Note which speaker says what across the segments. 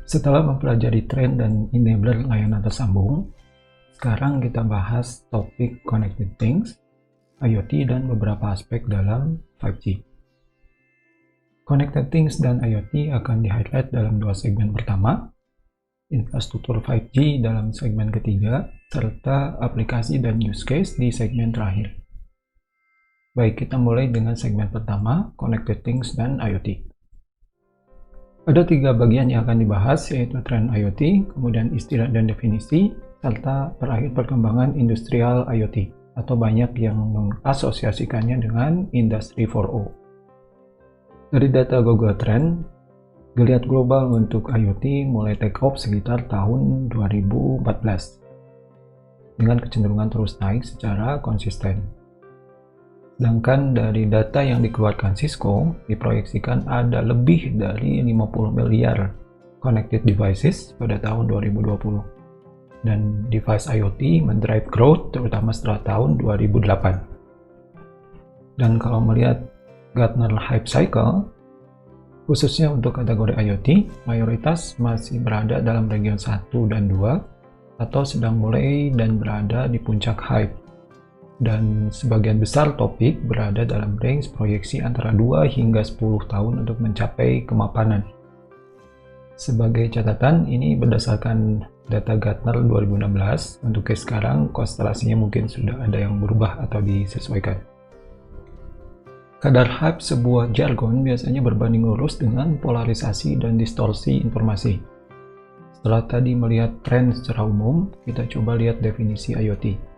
Speaker 1: Setelah mempelajari tren dan enabler layanan tersambung, sekarang kita bahas topik Connected Things, IoT, dan beberapa aspek dalam 5G. Connected Things dan IoT akan di-highlight dalam dua segmen pertama, infrastruktur 5G dalam segmen ketiga, serta aplikasi dan use case di segmen terakhir. Baik, kita mulai dengan segmen pertama, Connected Things dan IoT. Ada tiga bagian yang akan dibahas, yaitu tren IoT, kemudian istilah dan definisi, serta terakhir perkembangan industrial IoT, atau banyak yang mengasosiasikannya dengan Industri 4.0. Dari data Google Trend, geliat global untuk IoT mulai take off sekitar tahun 2014, dengan kecenderungan terus naik secara konsisten. Sedangkan dari data yang dikeluarkan Cisco, diproyeksikan ada lebih dari 50 miliar connected devices pada tahun 2020. Dan device IoT mendrive growth terutama setelah tahun 2008. Dan kalau melihat Gartner Hype Cycle, khususnya untuk kategori IoT, mayoritas masih berada dalam region 1 dan 2, atau sedang mulai dan berada di puncak hype. Dan sebagian besar topik berada dalam range proyeksi antara 2 hingga 10 tahun untuk mencapai kemapanan. Sebagai catatan, ini berdasarkan data Gartner 2016, untuk case sekarang konstelasinya mungkin sudah ada yang berubah atau disesuaikan. Kadar hype sebuah jargon biasanya berbanding lurus dengan polarisasi dan distorsi informasi. Setelah tadi melihat tren secara umum, kita coba lihat definisi IoT.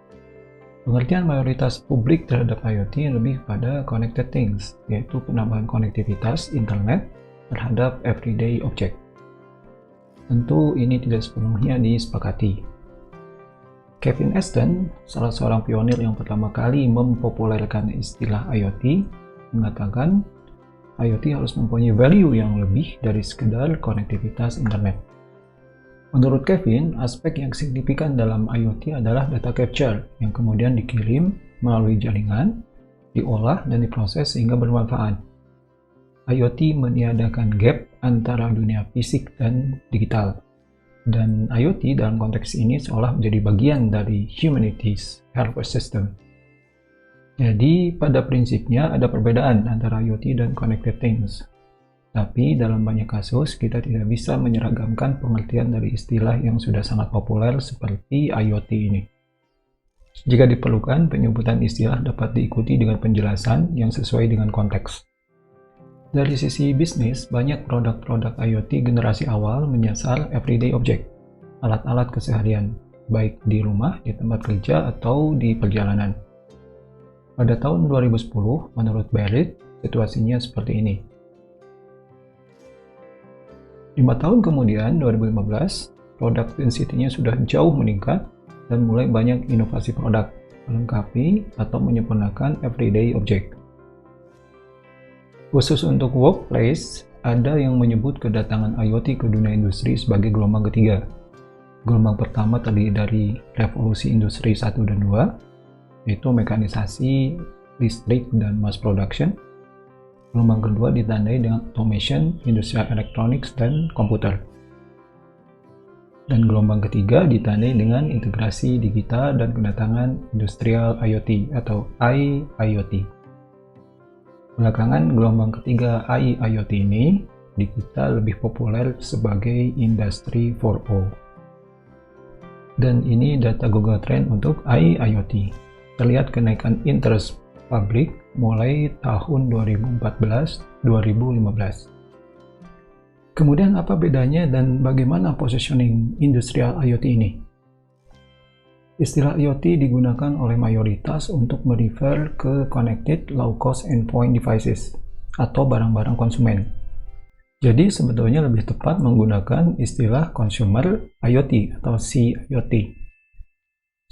Speaker 1: Pengertian mayoritas publik terhadap IoT lebih pada connected things, yaitu penambahan konektivitas internet terhadap everyday object. Tentu ini tidak sepenuhnya disepakati. Kevin Aston, salah seorang pionir yang pertama kali mempopulerkan istilah IoT, mengatakan IoT harus mempunyai value yang lebih dari sekedar konektivitas internet. Menurut Kevin, aspek yang signifikan dalam IoT adalah data capture yang kemudian dikirim melalui jaringan, diolah dan diproses sehingga bermanfaat. IoT meniadakan gap antara dunia fisik dan digital. Dan IoT dalam konteks ini seolah menjadi bagian dari humanity's health system. Jadi pada prinsipnya ada perbedaan antara IoT dan connected things. Tapi dalam banyak kasus kita tidak bisa menyeragamkan pengertian dari istilah yang sudah sangat populer seperti IoT ini. Jika diperlukan, penyebutan istilah dapat diikuti dengan penjelasan yang sesuai dengan konteks. Dari sisi bisnis, banyak produk-produk IoT generasi awal menyasar everyday object, alat-alat keseharian, baik di rumah, di tempat kerja, atau di perjalanan. Pada tahun 2010, menurut Barrett, situasinya seperti ini. 5 tahun kemudian, 2015, produk density-nya sudah jauh meningkat dan mulai banyak inovasi produk, melengkapi atau menyempurnakan everyday object. Khusus untuk workplace, ada yang menyebut kedatangan IoT ke dunia industri sebagai gelombang ketiga. Gelombang pertama terdiri dari revolusi industri 1 dan 2, yaitu mekanisasi, listrik, dan mass production. Gelombang kedua ditandai dengan automation, industrial electronics, dan komputer. Dan gelombang ketiga ditandai dengan integrasi digital dan kedatangan industrial IoT atau IIoT. Belakangan gelombang ketiga IIoT ini di kita lebih populer sebagai Industri 4.0. Dan ini data Google Trend untuk IIoT. Terlihat kenaikan interest publik mulai tahun 2014-2015. Kemudian apa bedanya dan bagaimana positioning industrial IoT ini? Istilah IoT digunakan oleh mayoritas untuk merefer ke connected low-cost endpoint devices atau barang-barang konsumen. Jadi sebetulnya lebih tepat menggunakan istilah consumer IoT atau CIoT.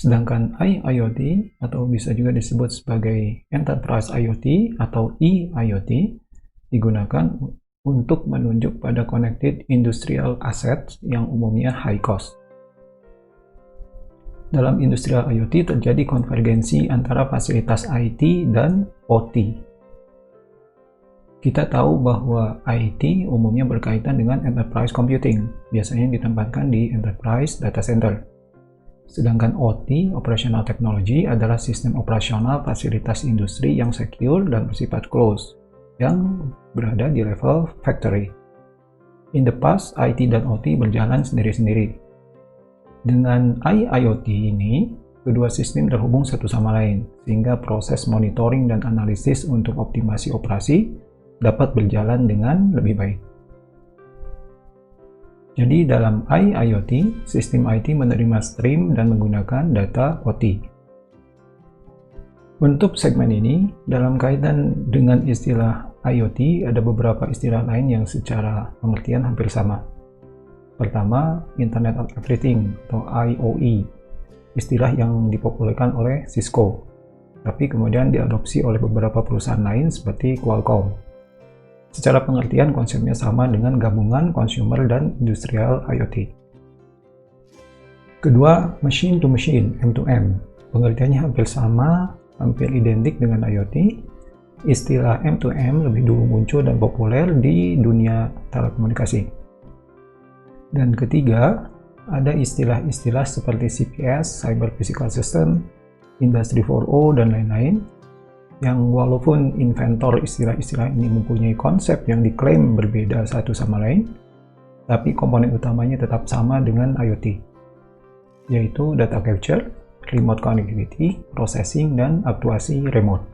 Speaker 1: Sedangkan IIoT atau bisa juga disebut sebagai Enterprise IoT atau EIoT digunakan untuk menunjuk pada connected industrial assets yang umumnya high cost. Dalam industrial IoT terjadi konvergensi antara fasilitas IT dan OT. Kita tahu bahwa IT umumnya berkaitan dengan enterprise computing, biasanya ditempatkan di enterprise data center. Sedangkan OT, Operational Technology, adalah sistem operasional fasilitas industri yang secure dan bersifat closed, yang berada di level factory. In the past, IT dan OT berjalan sendiri-sendiri. Dengan IIoT ini, kedua sistem terhubung satu sama lain, sehingga proses monitoring dan analisis untuk optimasi operasi dapat berjalan dengan lebih baik. Jadi dalam IIoT, sistem IT menerima stream dan menggunakan data OT. Untuk segmen ini, dalam kaitan dengan istilah IoT, ada beberapa istilah lain yang secara pengertian hampir sama. Pertama, Internet of Everything atau IoE, istilah yang dipopulerkan oleh Cisco, tapi kemudian diadopsi oleh beberapa perusahaan lain seperti Qualcomm. Secara pengertian, konsepnya sama dengan gabungan consumer dan industrial IoT. Kedua, machine to machine, M2M. Pengertiannya hampir sama, hampir identik dengan IoT. Istilah M2M lebih dulu muncul dan populer di dunia telekomunikasi. Dan ketiga, ada istilah-istilah seperti CPS, Cyber Physical System, Industry 4.0, dan lain-lain, yang walaupun inventor istilah-istilah ini mempunyai konsep yang diklaim berbeda satu sama lain, tapi komponen utamanya tetap sama dengan IoT, yaitu data capture, remote connectivity, processing, dan aktuasi remote.